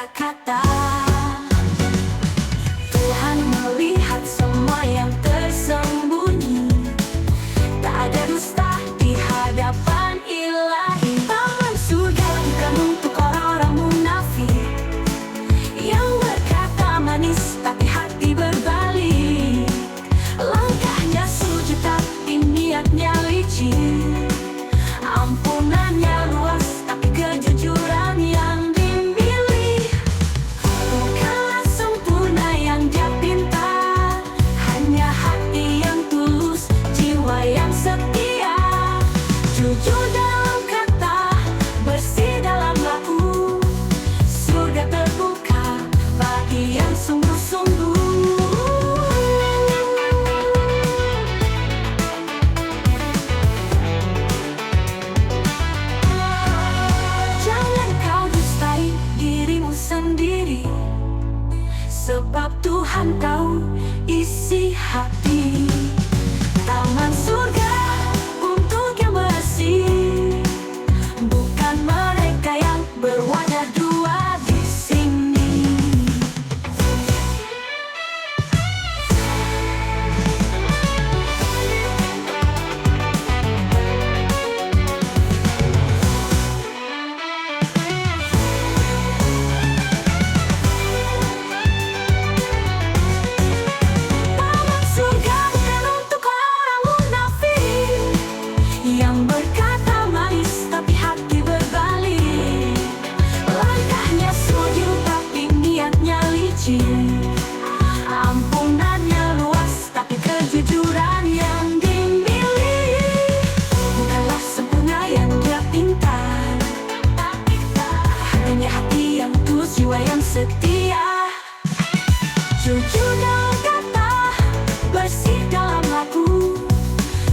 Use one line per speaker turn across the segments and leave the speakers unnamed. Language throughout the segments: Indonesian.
kata-kata. Tuhan melihat semua yang tersembunyi, tak ada dusta di hadapan Ilahi. Taman surga bukan untuk orang-orang munafik yang berkata manis tapi hati berbalik. Langkahnya sujud tapi niatnya licin. Ampunannya luas tapi kejujuran yang dimilih. Bukanlah sempurna yang dia pinta, hanya hati yang tulus, jiwa yang setia. Jujur dalam kata, bersih dalam laku, surga terbuka bagi yang sungguh-sungguh. Jangan kau dustai dirimu sendiri, sebab Tuhan tahu isi hati. Taman surga untuk yang bersih, bukan mereka yang berwajah dua di sini. Taman surga bukan untuk orang munafik yang berkata manis tapi hati berbalik. Langkahnya sujud tapi niatnya licin. Ampunannya luas tapi kejujuran yang dimilih. Bukanlah sempurna yang dia pinta, hanya hati yang tulus, jiwa yang setia. Jujur dalam kata, bersih dalam laku,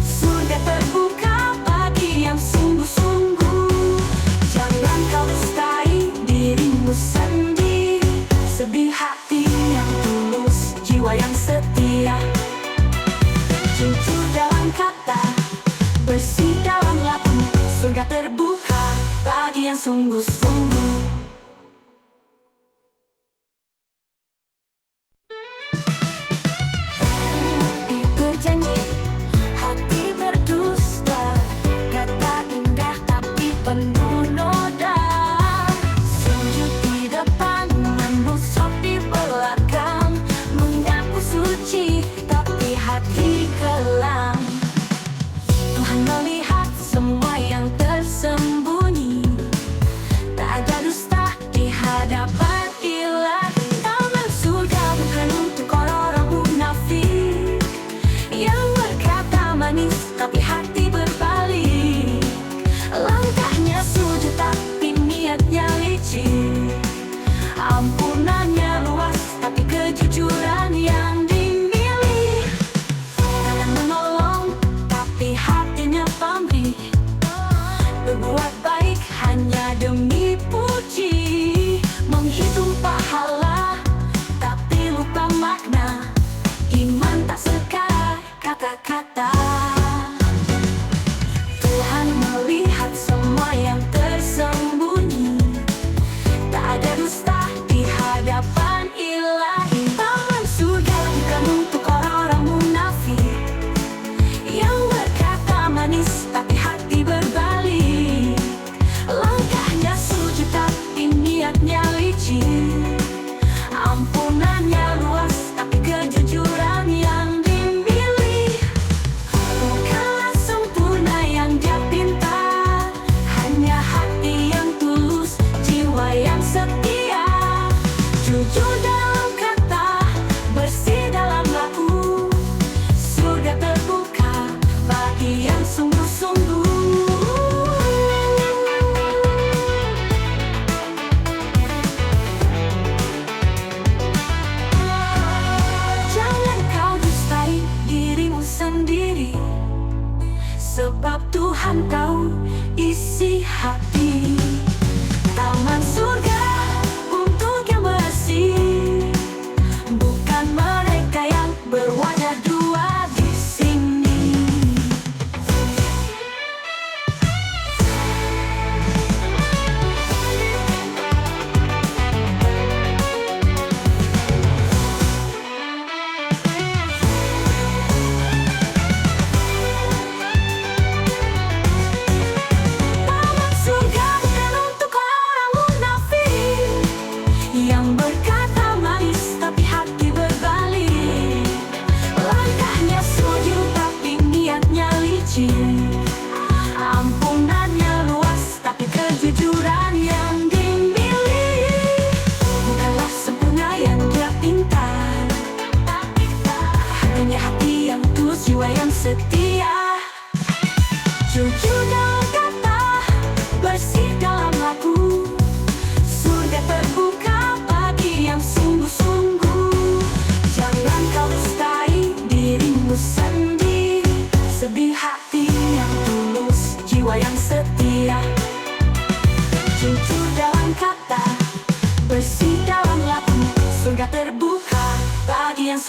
surga terbuka bagi yang sungguh-sungguh. Jangan kau dustai dirimu sendiri, sebih hati yang tulus, jiwa yang setia. Jujur dalam kata, bersih dalam laku, surga terbuka bagi yang sungguh-sungguh. Berjanji, hati berdusta, kata indah tapi penuh noda. Sujud di depan, membusuk di belakang, mengaku suci tapi hati kelam. Tuhan melihat semua yang tersembunyi, tak ada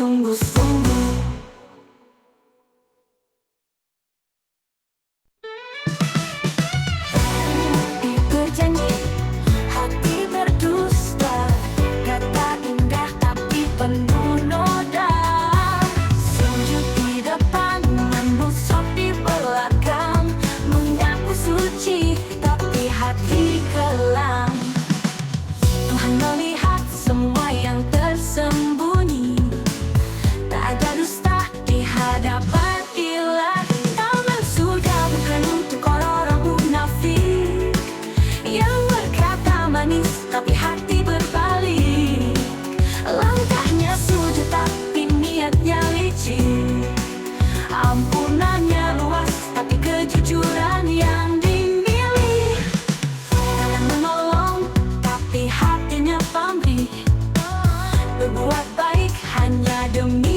sungguh-sungguh. Berjanji, hati berdusta, kata indah tapi penuh noda. Sujud di depan, menusuk di belakang, mengaku suci tapi hati kelam. Tuhan melihat semua yang tersembunyi, tak ada dusta di hadapan Ilahi. Amal sudah bukan untuk orang-orang munafik yang berkata manis tapi hati berbalik. Langkahnya sujud tapi niatnya licik. Ampunannya luas tapi kejujuran yang dimilih. Tangan menolong tapi hatinya pamrih. Berbuat baik hanya demi